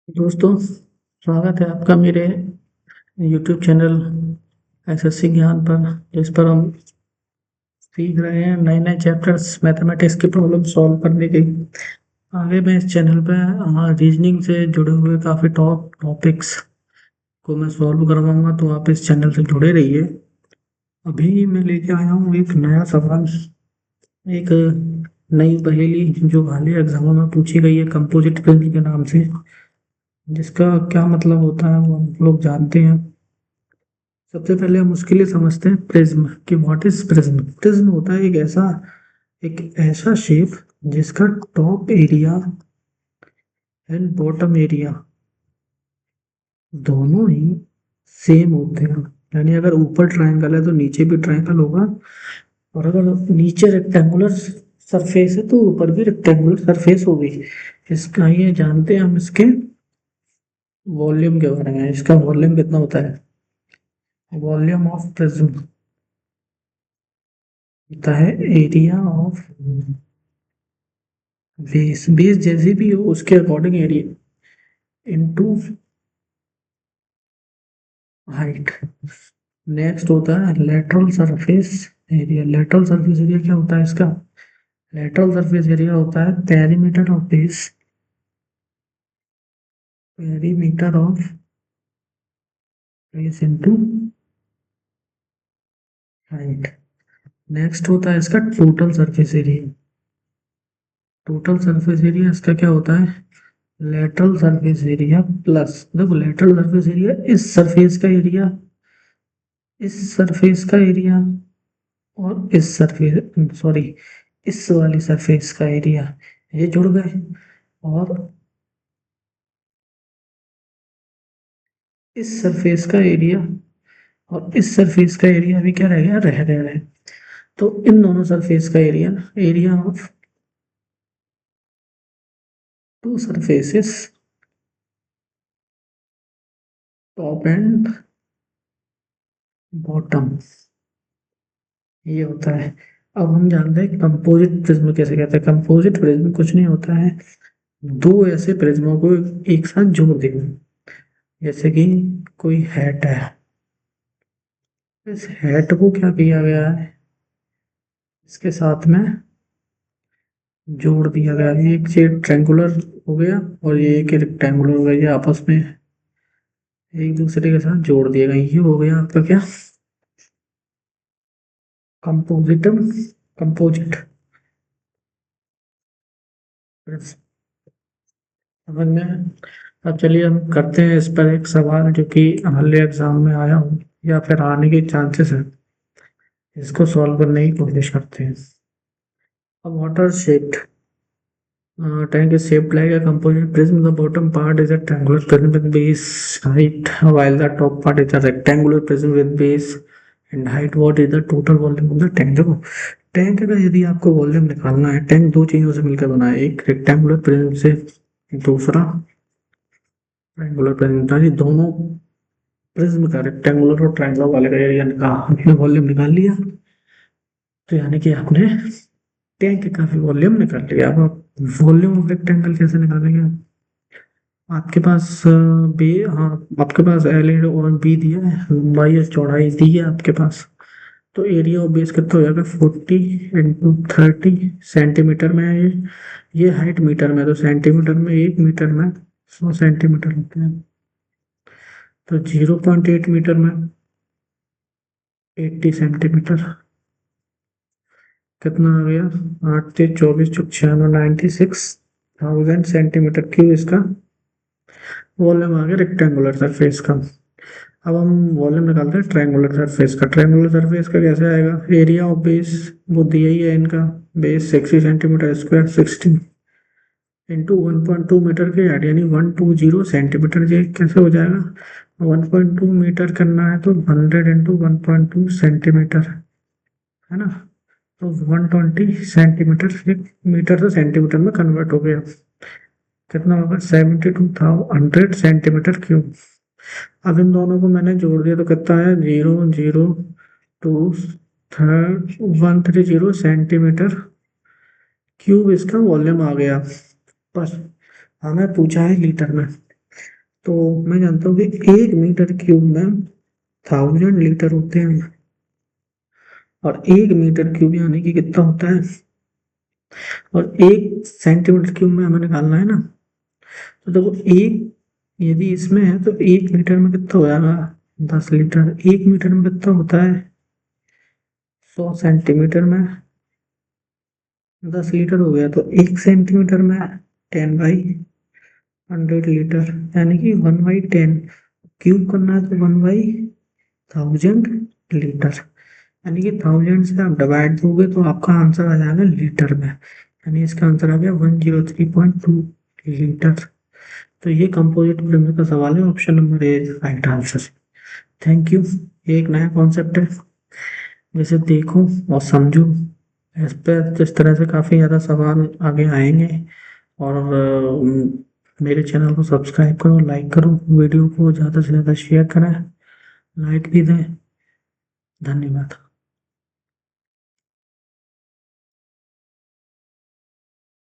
दोस्तों, स्वागत है आपका मेरे यूट्यूब चैनल एसएससी ज्ञान पर, जिस पर हम सीख रहे हैं नए नए चैप्टर्स मैथमेटिक्स की प्रॉब्लम सॉल्व करने की। आगे मैं इस चैनल पर रीजनिंग से जुड़े हुए काफ़ी टॉपिक्स को मैं सॉल्व करवाऊंगा, तो आप इस चैनल से जुड़े रहिए। अभी मैं लेके आया हूँ एक नया सवाल, एक नई पहेली जो हाल ही एग्जामों में पूछी गई है कंपोजिट प्रिज्म के नाम से, जिसका क्या मतलब होता है वो हम लोग जानते हैं। सबसे पहले हम उसके लिए समझते हैं प्रिज्म कि व्हाट इज प्रिज्म। प्रिज्म होता है एक ऐसा शेप जिसका top area and bottom area दोनों ही सेम होते हैं। यानी अगर ऊपर ट्रायंगल है तो नीचे भी ट्रायंगल होगा, और अगर नीचे रेक्टेंगुलर सरफेस है तो ऊपर भी रेक्टेंगुलर सरफेस होगी। इसका ये जानते हैं हम इसके वॉल्यूम के बारे में। इसका वॉल्यूम कितना होता है? वॉल्यूम ऑफ प्रिज्म होता है एरिया ऑफ बेस। बेस जैसी भी हो उसके according area into height. Next होता है lateral surface area. Lateral surface area क्या होता है इसका? लेटरल सरफेस एरिया होता है perimeter of base, perimeter of base into height. Next होता है इसका total surface area. Total surface area इसका क्या होता है? लेटरल सरफेस एरिया प्लस, देखो लेटरल सरफेस एरिया इस सरफेस का एरिया और इस सरफेस, सॉरी, इस वाली सरफेस का एरिया, ये जुड़ गए। और इस सरफेस का एरिया और इस सरफेस का एरिया भी क्या रह गया? रह गया है। तो इन दोनों सरफेस का area, area of to surfaces, top and bottom, ये होता है। अब हम जानते हैं कंपोजिट प्रिज्म कैसे कहते हैं। कंपोजिट प्रिज्म कुछ नहीं होता है, दो ऐसे प्रिज्मों को एक साथ जोड़ देना। जैसे कि कोई हैट है, इस हैट को क्या किया गया है? इसके साथ में जोड़ दिया गया है। एक ये ट्रायंगुलर हो गया और ये एक रेक्टेंगुलर हो गया, ये आपस में एक दूसरे के साथ जोड़ दिए गए। ये हो गया आपका क्या? कंपोजिटम कंपोजिट समझ में आया? अब चलिए हम करते हैं इस पर एक सवाल जो कि हाल एग्जाम में आया हो या फिर आने के चांसेस है। इसको सॉल्व करने की कोशिश करते हैं। अब water shaped tank is shaped like a composite prism. The bottom part is a triangular prism with base height, while the top part is a rectangular prism with base and height. What is the total volume of the tank? देखो, tank का यदि आपको volume निकालना है, tank दो चीजों से मिलकर बना है, एक रेक्टेंगुलर प्रिज्म से, दूसरा ट्रायंगुलर प्रिज्म। ये दोनों प्रिज्म का, रेक्टेंगुलर और ट्रायंगुलर वाले का एरिया निकाल, वॉल्यूम निकाल लिया, तो यानी कि आपने टैंक का भी वॉल्यूम निकाल लिया। अब आप वॉल्यूम ऑफ रेक्टेंगल कैसे निकालेंगे? आपके पास बी, हाँ, आपके पास एल और बी दिया है, लंबाई और चौड़ाई दी है आपके पास। तो एरिया ऑफ बेस कितना हो जाएगा? 40 × 30 सेंटीमीटर में है ये हाइट मीटर में, तो सेंटीमीटर में, 1 मीटर में 100 सेंटीमीटर होते हैं। तो 0.8 मीटर में 80 सेंटीमीटर, कितना आ गया? 8 × 24 = 96, 96,000 सेंटीमीटर क्यूब इसका वॉल्यूम आ गया रेक्टेंगुलर सरफेस का। अब हम वॉल्यूम निकालते हैं ट्रायंगुलर सरफेस का। ट्रायंगुलर सरफेस का कैसे आएगा? एरिया ऑफ बेस वो दिया ही है इनका, base 60 centimetre square, 60 into 1.2 metre के यार्ड, यानी 120 सेंटीमीटर। ये कैसे हो जाएगा? 1.2 मीटर करना है तो 100 × 1.2 सेंटीमीटर, है ना? तो 120 सेंटीमीटर, एक मीटर से सेंटीमीटर में कन्वर्ट हो गया। कितना होगा? 72,100 सेंटीमीटर क्यूब। अब इन दोनों को मैंने जोड़ दिया तो कितना है? 0.02 सेंटीमीटर क्यूब इसका वॉल्यूम आ गया। पर हमें पूछा है लीटर में। तो मैं जानता हूँ कि 1 मीटर क्यूब में 1000 लीटर होते हैं, और 1 मीटर क्यूब यानी कि कितना होता है, और 1 सेंटीमीटर क्यूब में हमें निकालना है ना। तो देखो यदि इसमें है तो 1 मीटर में कितना हो जाएगा, 10 लीटर। 1 मीटर में कितना होता है, 100 सेंटीमीटर में 10 लीटर हो गया, तो 1 सेंटीमीटर में 10/100 लीटर, यानी कि 1/10। क्यूब करना है तो 1/1000 लीटर, यानी कि 1000 से आप डिवाइड दोगे तो आपका आंसर आ जाएगा लीटर में, यानी इसका आंसर आ गया 103.2 लीटर। तो ये कंपोजिट प्रिमर का सवाल है, option number A right answer. Thank you. ये एक नया कॉन्सेप्ट है, जिसे देखो और समझो। इस पर जिस तरह से काफ़ी ज़्यादा सवाल आगे आएंगे। और मेरे चैनल को सब्सक्राइब करो, लाइक करो, वीडियो को ज़्यादा से ज़्यादा शेयर करें, लाइक भी दें। धन्यवाद।